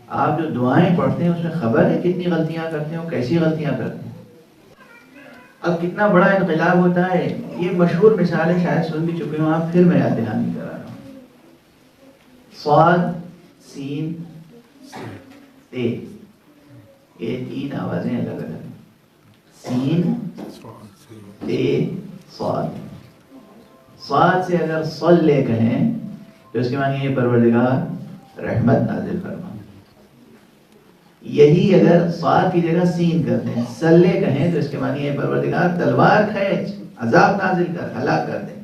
آپ جو دعائیں پڑھتے ہیں اس میں خبر ہے کتنی غلطیاں کرتے ہیں اور کیسی غلطیاں کرتے ہیں. اب کتنا بڑا انقلاب ہوتا ہے. یہ مشہور مثالیں شاید سن بھی چکے ہوں آپ، پھر میں یاد دہانی کرا رہا ہوں. صاد، سین، تے، یہ تین آوازیں الگ الگ ہیں. سین، تے، صاد. صاد سے اگر صلی کہیں تو اس کے معنی یہ پروردگار رحمت نازل فرما. یہی اگر صاد کی جگہ سین کرتے ہیں، صلی کہیں تو اس کے معنی یہ پروردگار تلوار کھینچ، عذاب نازل کر، ہلاک کر دے.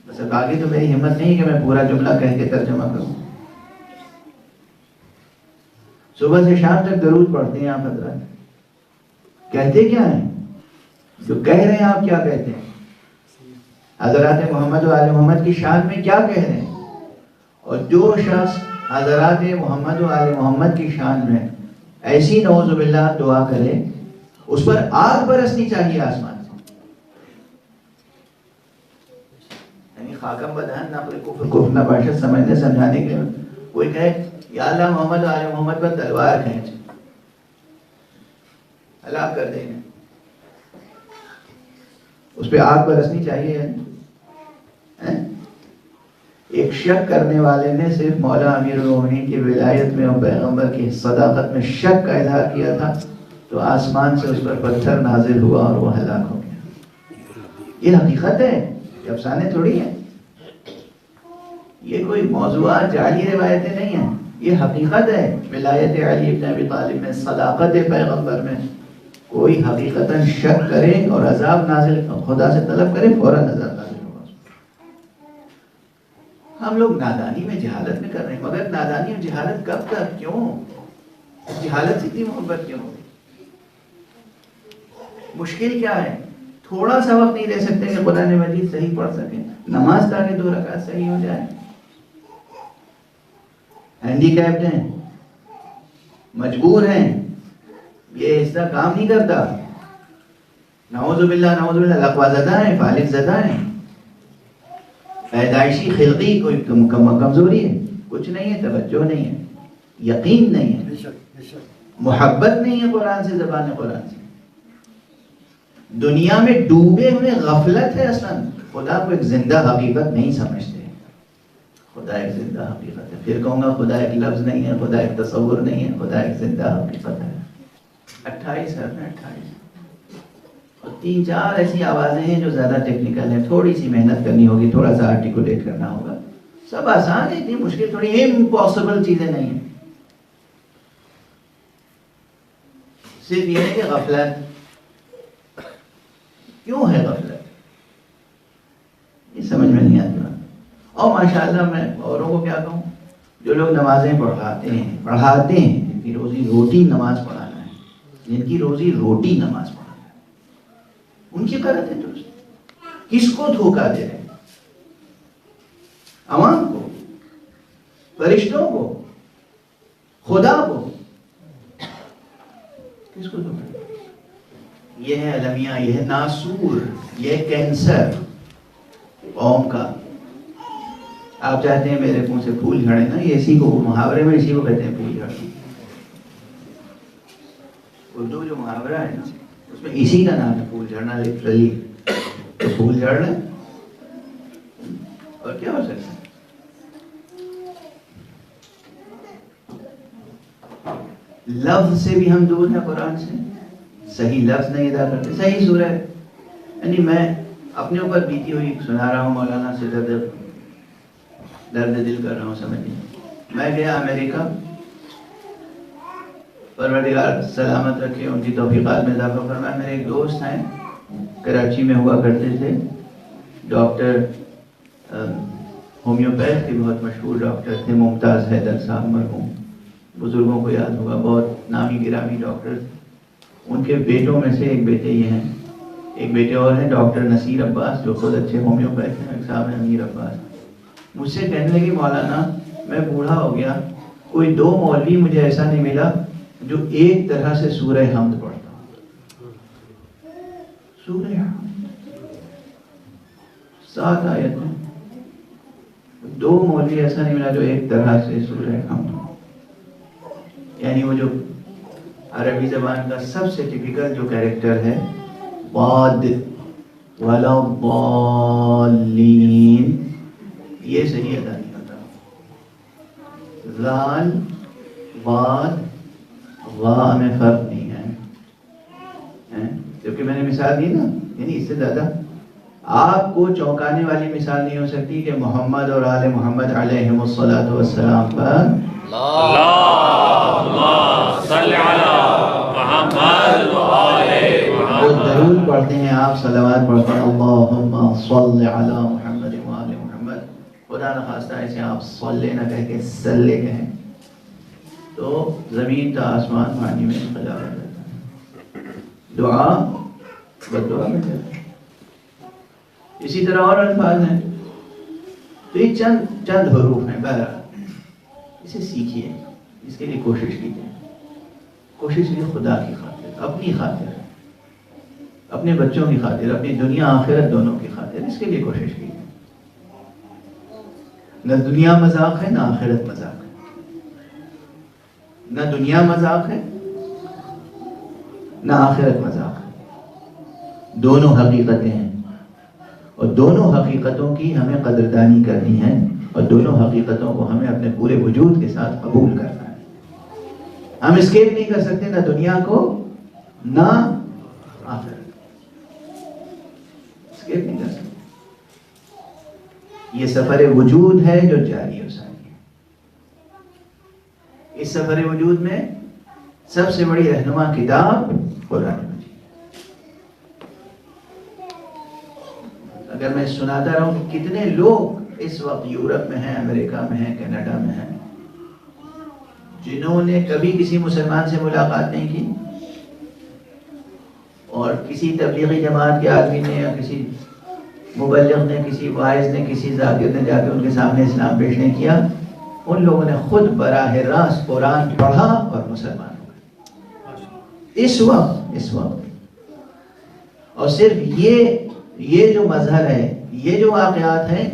بس اب آگے تو میری ہمت نہیں کہ میں پورا جملہ کہہ کے ترجمہ کروں. صبح سے شام تک درود پڑھتے ہیں آپ حضرات، کہتے کیا ہیں؟ جو کہہ رہے ہیں آپ کیا کہتے ہیں؟ حضرات محمد و آل محمد کی شان میں کیا کہہ رہے ہیں؟ اور جو شخص حضرات محمد و آل محمد کی شان میں ایسی نعوذ باللہ دعا کرے، اس پر آگ برسنی چاہیے آسمان سے. یعنی خاکم بدہن نقل کفر کفر نباشت سمجھنے سمجھانے کے لیے کوئی کہے یا اللہ محمد و آل محمد پر تلوار کھینچ، ہلاک کر دیں، اس پہ آگ برسنی چاہیے. ایک شک کرنے والے نے صرف مولا امیر المومنین کی ولایت میں اور پیغمبر کی صداقت میں شک کا اظہار کیا تھا تو آسمان سے اس پر پتھر نازل ہوا اور وہ ہلاک ہو گیا. یہ حقیقت ہے، یہ افسانے تھوڑی ہیں. یہ کوئی موضوعات جعلی روایتیں نہیں ہیں، یہ حقیقت ہے. ولایت علی ابن ابی طالب میں، صداقت پیغمبر میں کوئی حقیقتاً شک کرے اور عذاب نازل خدا سے طلب کرے، فوراً عذاب نازل ہوگا. ہم لوگ نادانی میں جہالت میں کر رہے ہیں، مگر نادانی اور جہالت کب تک؟ کیوں جہالت سے اتنی محبت کیوں؟ مشکل کیا ہے؟ تھوڑا سا وقت نہیں دے سکتے کہ قرآن مجید صحیح پڑھ سکیں، نماز تاکہ 2 رکعت صحیح ہو جائے. ہینڈی کیپڈ ہیں، مجبور ہیں، یہ حصہ کام نہیں کرتا، نعوذ باللہ لقوا زدہ ہیں، فالج زدہ ہیں. پیدائشی خلقی کوئی کمزوری ہے؟ کچھ نہیں ہے. توجہ نہیں ہے، یقین نہیں ہے، محبت نہیں ہے قرآن سے، زبان قرآن سے. دنیا میں ڈوبے ہوئے غفلت ہے. اصلا خدا کو ایک زندہ حقیقت نہیں سمجھتے. خدا ایک زندہ حقیقت ہے. پھر کہوں گا خدا ایک لفظ نہیں ہے، خدا ایک تصور نہیں ہے، خدا ایک زندہ حقیقت ہے. 28 حرف ہیں، 28 اور 3-4 ایسی آوازیں ہیں جو زیادہ ٹیکنیکل ہیں، تھوڑی سی محنت کرنی ہوگی، تھوڑا سا آرٹیکولیٹ کرنا ہوگا. سب آسان ہے، اتنی مشکل تھوڑی، امپاسبل چیزیں نہیں ہیں. صرف یہ ہے کہ غفلت. کیوں ہے غفلت؟ یہ سمجھ میں نہیں آتی. اور ماشاءاللہ میں اوروں کو کیا کہوں، جو لوگ نمازیں پڑھاتے ہیں جن کی روزی روٹی نماز پڑھانا ہے، جن کی روزی روٹی نماز پڑھانا ہے، ان کی غلط ہے. درست کس کو دھوکہ دے رہے ہیں؟ عوام کو، فرشتوں کو، خدا کو؟ کس کو دھوکہ دے؟ یہ ہے المیہ، یہ ہے ناسور، یہ ہے کینسر قوم کا. آپ چاہتے ہیں میرے منہ سے پھول جھڑے نا، یہ اسی کو محاورے میں اسی کو کہتے ہیں پھول جھڑنا. اردو جو محاورہ ہے نا اس میں اسی کا نام ہے پھول جھڑنا. لٹرلی تو پھول جھڑ رہے اور کیا ہو سکتا ہے. لفظ سے بھی ہم دور ہیں قرآن سے، صحیح لفظ نہیں ادا کرتے. صحیح سورہ یعنی میں اپنے اوپر بیتی ہوئی سنا رہا ہوں، مولانا سے درد دل کر رہا ہوں. سمجھیں، میں گیا امریکہ، پروردگار سلامت رکھے، ان کی توفیقات میں اضافہ فرمائے. میرے ایک دوست ہیں، کراچی میں ہوا کرتے تھے، ڈاکٹر ہومیوپیتھ کے بہت مشہور ڈاکٹر تھے، ممتاز حیدر صاحب مرحوم، بزرگوں کو یاد ہوگا، بہت نامی گرامی ڈاکٹر. ان کے بیٹوں میں سے ایک بیٹے یہ ہیں، ایک بیٹے اور ہیں ڈاکٹر نصیر عباس جو خود اچھے ہومیوپیتھ ہیں. ایک صاحب ہیں امیر عباس. مجھ سے کہنے لگے مولانا میں بوڑھا ہو گیا، کوئی 2 مولوی مجھے ایسا نہیں ملا جو ایک طرح سے سورہ حمد پڑھتا ہوں. سورہ حمد 7 آیتیں، دو مولوی ایسا نہیں ملا جو ایک طرح سے سورہ حمد، یعنی وہ جو عربی زبان کا سب سے ٹپیکل جو کیریکٹر ہے ضاد ولا الضالین، یہ صحیح ادا نہیں ہوتا. ذال ضاد وا میں فرق نہیں ہے، کیونکہ میں نے مثال دی نا، یعنی اس سے زیادہ آپ کو چونکانے والی مثال نہیں ہو سکتی کہ محمد اور آل محمد علیہم الصلاۃ والسلام پر وہ درود پڑھتے ہیں، آپ صلوات پڑھتے ہیں اللہم صل علی محمد وآل محمد، خدا نخواستہ ایسے آپ صلی نہ کہہ کے صلی کہیں تو زمین تا آسمان معنی میں انقلاب آ جاتا ہے. دعا بدعا میں جاتا ہے. اسی طرح اور الفاظ ہیں، تو یہ چند حروف ہیں. بہرحال اسے سیکھیے، اس کے لیے کوشش کیجیے. کوشش کیجیے خدا کی خاطر، اپنی خاطر، اپنے بچوں کی خاطر، اپنی دنیا آخرت دونوں کی خاطر، اس کے لیے کوشش کیجیے. نہ دنیا مذاق ہے نہ آخرت مذاق ہے. نہ دنیا مذاق ہے نہ آخرت مذاق ہے. دونوں حقیقتیں ہیں، اور دونوں حقیقتوں کی ہمیں قدردانی کرنی ہے، اور دونوں حقیقتوں کو ہمیں اپنے پورے وجود کے ساتھ قبول کرنا ہے. ہم اسکیپ نہیں کر سکتے نہ دنیا کو نہ آخرت، اسکیپ نہیں کر سکتے. یہ سفر وجود ہے جو جاری و ساری ہے. اس سفر وجود میں سب سے بڑی رہنما کتاب قرآن مجید. اگر میں سناتا رہوں کہ کتنے لوگ اس وقت یورپ میں ہیں، امریکہ میں ہیں، کینیڈا میں ہیں، جنہوں نے کبھی کسی مسلمان سے ملاقات نہیں کی، اور کسی تبلیغی جماعت کے آدمی نے یا کسی مبلغ نے، کسی واعظ نے، کسی ذاکر نے جا کے ان کے سامنے اسلام پیش نہیں کیا، ان لوگوں نے خود براہ راست قرآن پڑھا اور مسلمان ہو گئے اس وقت. اور صرف یہ جو مظہر ہے، یہ جو واقعات ہیں،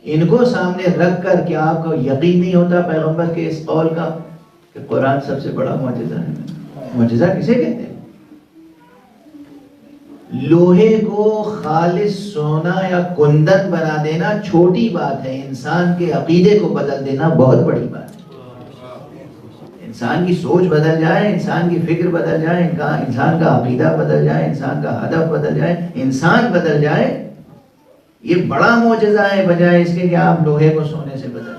ان کو سامنے رکھ کر کہ آپ کو یقین نہیں ہوتا پیغمبر کے اس قول کا کہ قرآن سب سے بڑا معجزہ ہے. معجزہ کسے کہتے ہیں؟ لوہے کو خالص سونا یا کندن بنا دینا چھوٹی بات ہے، انسان کے عقیدے کو بدل دینا بہت بڑی بات ہے. انسان کی سوچ بدل جائے، انسان کی فکر بدل جائے، انسان کا عقیدہ بدل جائے، انسان کا ہدف بدل جائے، انسان بدل جائے، یہ بڑا معجزہ ہے بجائے اس کے کہ آپ لوہے کو سونے سے بدل.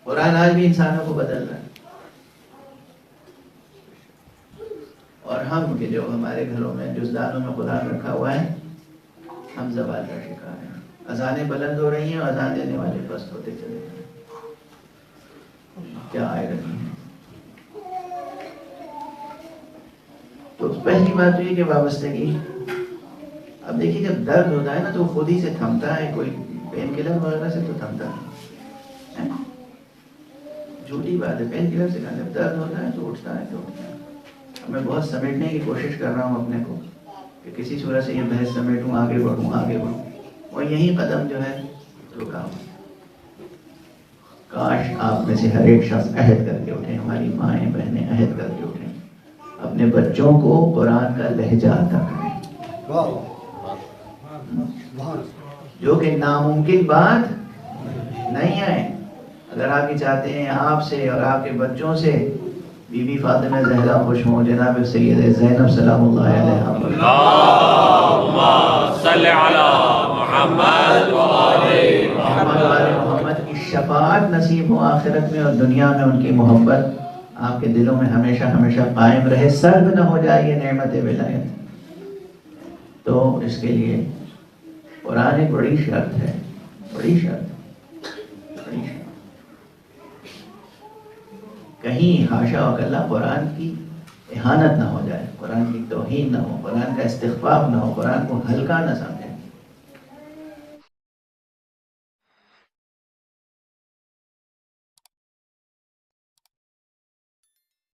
قرآن آج بھی انسانوں کو بدل رہا ہے. اور ہم کہ جو ہمارے گھروں میں جزدانوں میں قرآن رکھا ہوا ہے، ہم زوال کا شکار ہیں. اذانیں بلند ہو رہی ہیں اور اذان دینے والے پست ہوتے چلے گئے. کیا آئے رہی ہیں. تو پہلی بات تو یہ کہ وابستگی. اب دیکھیے جب درد ہوتا ہے نا تو خود ہی سے تھمتا ہے، کوئی پین کلر وغیرہ سے تو تھمتا ہے. جھوٹی بات ہے، پین کلر سے جب درد ہوتا ہے تو اٹھتا ہے تو اٹھتا ہے. میں بہت سمیٹنے کی کوشش کر رہا ہوں اپنے کو کہ کسی صورت سے یہ بحث سمیٹوں، آگے بڑھوں، اور یہی قدم جو ہے رکا ہوں. کاش آپ میں سے ہر ایک شخص عہد کر کے اٹھیں، ہماری مائیں بہنیں عہد کر کے اٹھیں، اپنے بچوں کو قرآن کا لہجہ عطا کریں، جو کہ ناممکن بات نہیں ہے. اگر آپ یہ چاہتے ہیں آپ سے اور آپ کے بچوں سے بی بی فاطمہ زہرا خوش ہوں، جناب سید زینب سلام اللہ علیہ، اللہم صلی علی محمد وآل محمد کی شفاعت نصیب ہو آخرت میں اور دنیا میں. ان کی محبت آپ کے دلوں میں ہمیشہ ہمیشہ قائم رہے، سلب نہ ہو جائے یہ نعمت ولایت. تو اس کے لیے قرآن ایک بڑی شرط ہے، بڑی شرط. کہیں حاشا وکلا قرآن کی اہانت نہ ہو جائے، قرآن کی توہین نہ ہو، قرآن کا استخفاف نہ ہو، قرآن کو ہلکا نہ سمجھے.